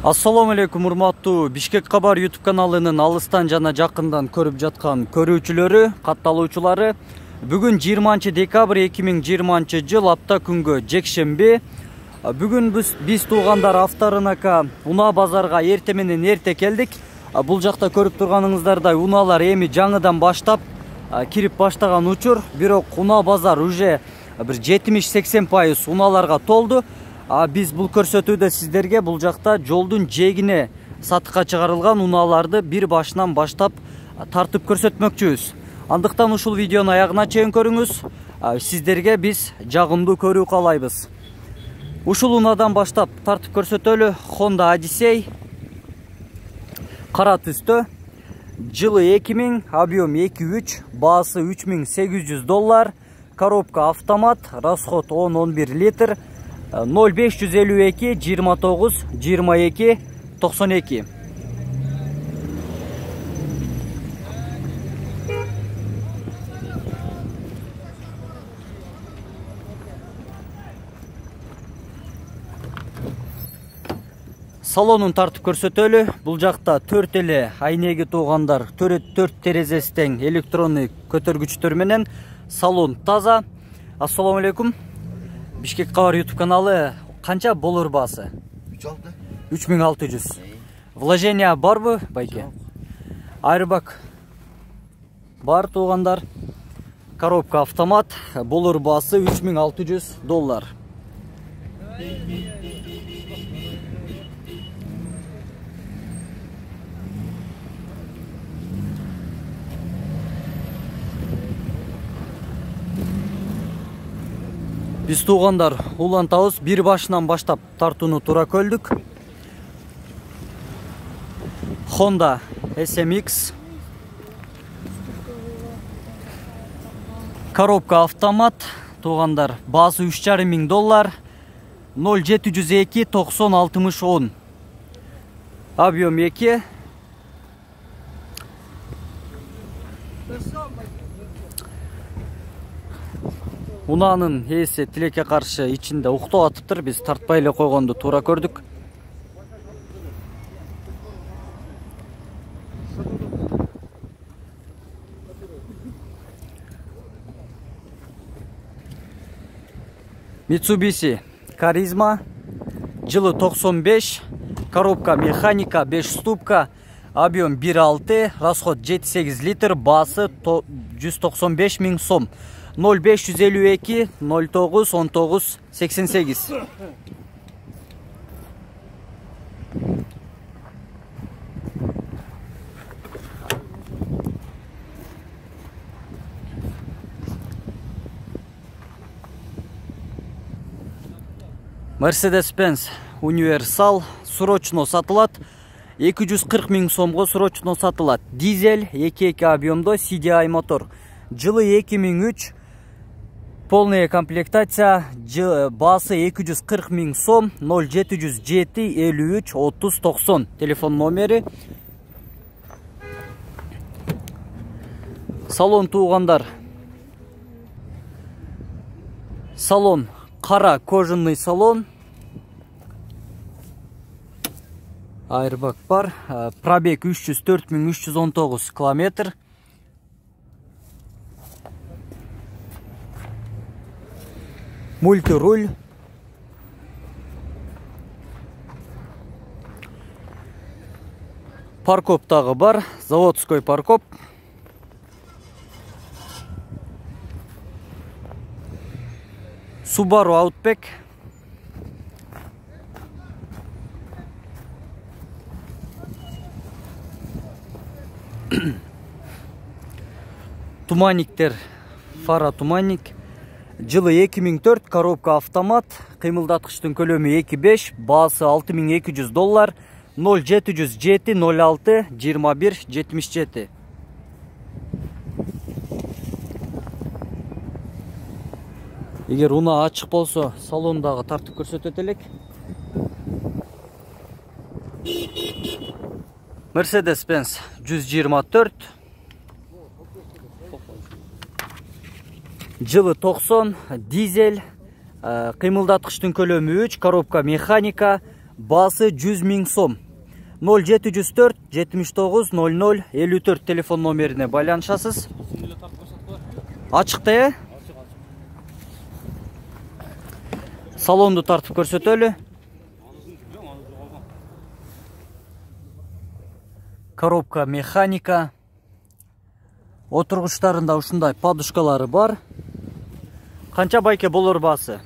Assalamu алейкум, урматтуу Бишкек Кабар YouTube каналынын алыстан жана жакындан көрүп жаткан көрүүчүлөрү, катталуучулары. Бүгүн 20 декабрь 2020 жыл апта күнгө жекшемби. Бүгүн биз туугандар авторынака унаа базарга эрте менен эрте келдик. Бул жакта көрүп турганыңыздардай унаалар эми жаңыдан баштап кирип баштаган учур, бирок унаа базар уже бир 70-80% унааларга толду. Биз бул көрсөтүүдө сиздерге бул жакта жолдун жээгине сатыкка чыгарылган унааларды бир башынан баштап тартып көрсөтмөкчүбүз. Андыктан ушул видеону аягына чейин көрүңүз. Сиздерге биз жагымдуу көрүү каалайбыз. Ушул унаадан баштап тартып көрсөтөлү. Honda Odyssey кара түстө, жылы 2000, объем 2.3, баасы $3800, коробка автомат, расход 10-11 литр, 0552 29 22 92. Салонун тартып көрсөтөлү. Бул жакта 4 эле айнеги туугандар, 4 терезеси тең электронный көтөргүчтөр менен. Салон таза. Ассаламу алейкум. Бишкек Кабар YouTube каналы канча болор баасы? 3600. Вложения барбы, байке? Айрбак бар туугандар. Коробка автомат, болор баасы $3600. Биз туугандар улантабыз, бир башынан баштап тартууну туура көлдүк. Honda SMX. Коробка автомат, туугандар, баасы $3500, 0702 90 60 10. Объем 2. Унаанын ээси тилекке каршы ичинде уктап атыптыр. Биз тартпай эле койгонду туура көрдүк. Mitsubishi Charisma, жылы 95, коробка механика 5 ступка, объем 1.6, расход 7-8 литр, баасы $195 000 сом. 0552 09 19 88. Mercedes-Benz Universal срочно сатылат. 240 000 сомго срочно сатылат. Дизель 2.2 объемдо CDI мотор. Жылы 2003, полная комплектация, баасы 240 000 сом, 0707 53 30 90. Телефон номери. Салон туугандар. Салон кара кожаный салон. Айрбак бар. Пробег 304 319 километр. Мультируль. Паркоп тагы бар, заводской паркоп. Subaru Outback. Туманниктер, фара туманник. Жылы 2004, коробка автомат, кыймылдаткычтын көлөмү 2.5, баасы $6200, 0707 06 21 77. Эгер унаа ачык болсо, салондагы тартып көрсөтөт элек. Mercedes-Benz 124. Жылы 90, дизель, кыймылдаткычтын көлөмү 3, коробка механика, Басы 100 000 сом. 0704 79 00 54 телефон номерине байланышасыз. Ачыкта, э? Салонду тартып көрсөтөлү. Коробка механика. Отургучтарында ушундай подушкалары бар. Канча байке болор басы?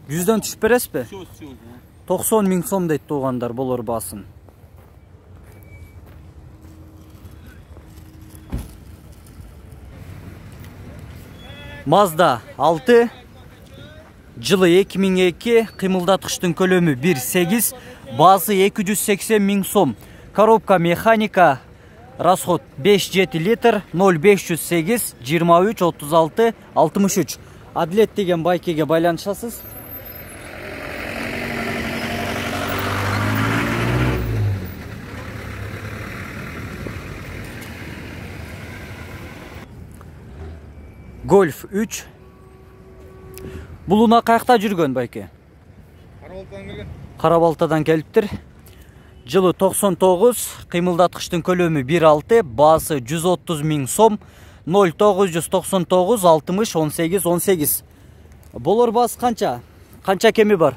100дөн түшүп бересизби? 90 000 сом дейт туугандар болор басын. Mazda 6, жылы 2002, кыймылдаткычтын көлөмү 1.8, басы 280 000 сом. Коробка механика, расход 5-7 литр, 0508 23 36 63. Адлет деген байкеге байланышасыз. Golf 3. Булуна каякта жүргөн байке? Карабалтадан келиптир. Жылы 99, кыймылдаткычтын көлөмү 1.6, басы 130 000 сом, 0999 60 18 18. Болор басы канча? Канча кеми бар?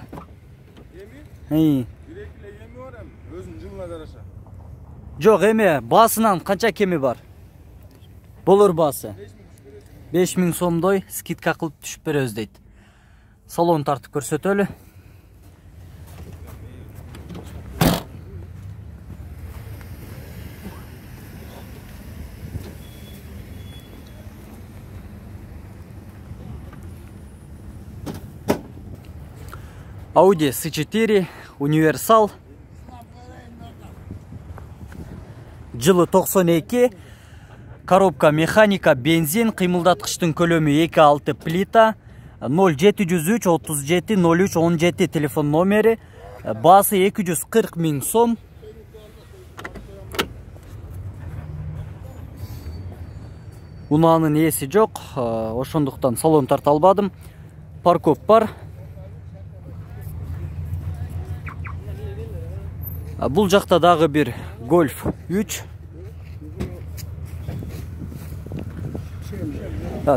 Эми? Бирекиле эми бар эми, өзүнүн жылына жараша. Жок, эми басынан канча кеми бар? Болор басы 5 000 сомдой скидка кылып түшүп беребиз дейт. Салон тартып көрсөтөлү. Audi S4 универсал. Жылы 92. Коробка механика, бензин, кыймылдаткычтын көлөмү 2.6 плита, 0703 37 03 17 телефон номери, басы 240 000 сом. Унаанын ээси жок, ошондуктан салон тарта албадым. Паркоп бар. Бул жакта дагы бир Golf 3.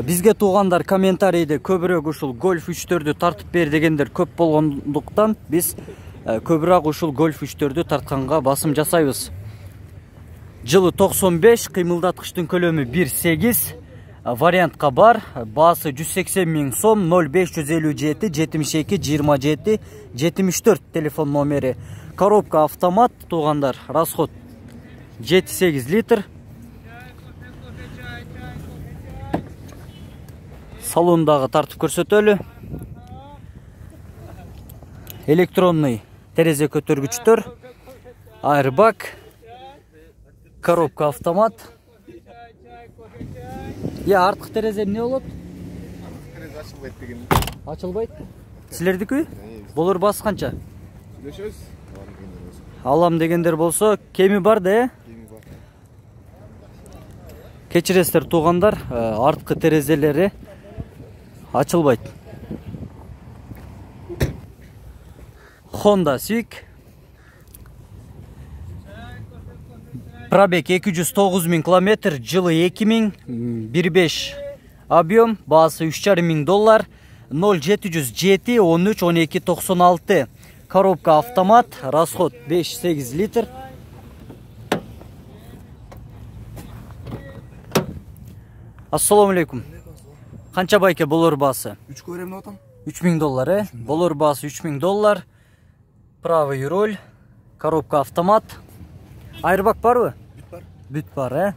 Бизге туугандар комментарийде көбүрөөк ушул Golf 3-төрдү тартып бер дегендер көп болгондуктан биз көбүрөөк ушул Golf 3-төрдү тартканга басым жасайбыз. Жылы 95, кыймылдаткычтын көлөмү 1.8, вариантка бар, басы 180 000 сом, 0557 72 27 74 телефон номери. Коробка автомат туугандар, расход 7-8 литр. Салондагы тартып көрсөтөлү. Электронный терезе көтөргүчтөр, airbag, коробка автомат. Арткы терезе эмне болот? Терезе ачылбайт деген. Ачылбайт? Силердики? Болор басы канча? Сүйлөшөбүз. Алам дегендер болсо, кеми бар да, э? Кеми бар. Кечиресиздер туугандар, арткы терезелери ачылбайт. Honda Civic. Пробег 209 000 километр, жылы 2000, 1.5 объем, басы $3,500, 0707 13 12 96. Коробка автомат, расход 5-8 литр. Ассаламу алейкум. Канча байке болор басы? 3 көрем деп атам. $3,000, э? Болор басы $3,000. Правый руль, коробка автомат. Airbag барбы? Бүт бар. Бүт бар, э?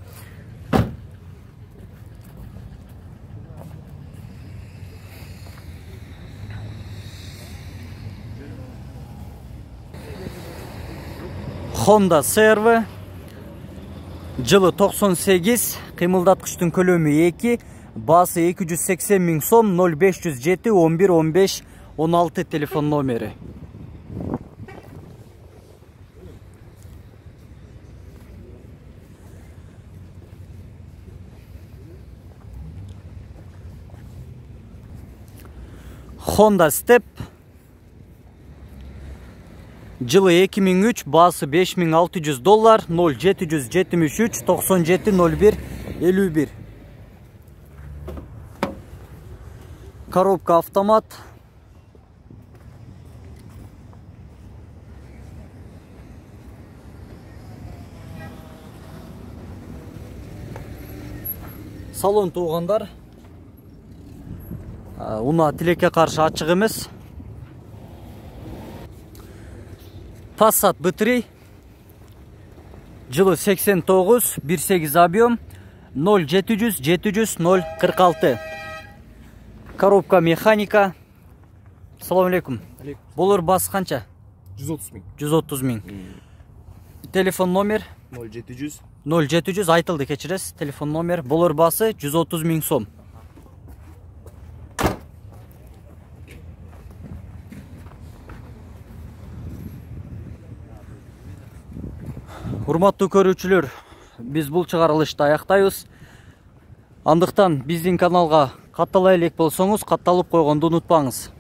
Honda CR-V. Жылы 98, кыймылдаткычтын көлөмү 2, басы 280 000 сом, 0507 11 15 16 телефон номери. Honda Step. Жылы 2003, баасы $5600, 0773 97 01 51. Коробка автомат. Салон туғандар. Уна тилекке каршы ачык эмес. Passat B3. Жылы 89, 1.8 объем, 0700 700 046. Коробка механика. Салам алейкум. Болор бас канча? 130 миң. 130 миң. Телефон номер 0700 0700 айтылды, кечиресиз. Телефон номер. Болор басы 130 миң сом. Урматтуу көрүүчүлөр, биз бул чыгарылышты аяктайбыз. Андыктан биздин каналга каттала элек болсоңуз, катталып койгонду унутпаңыз.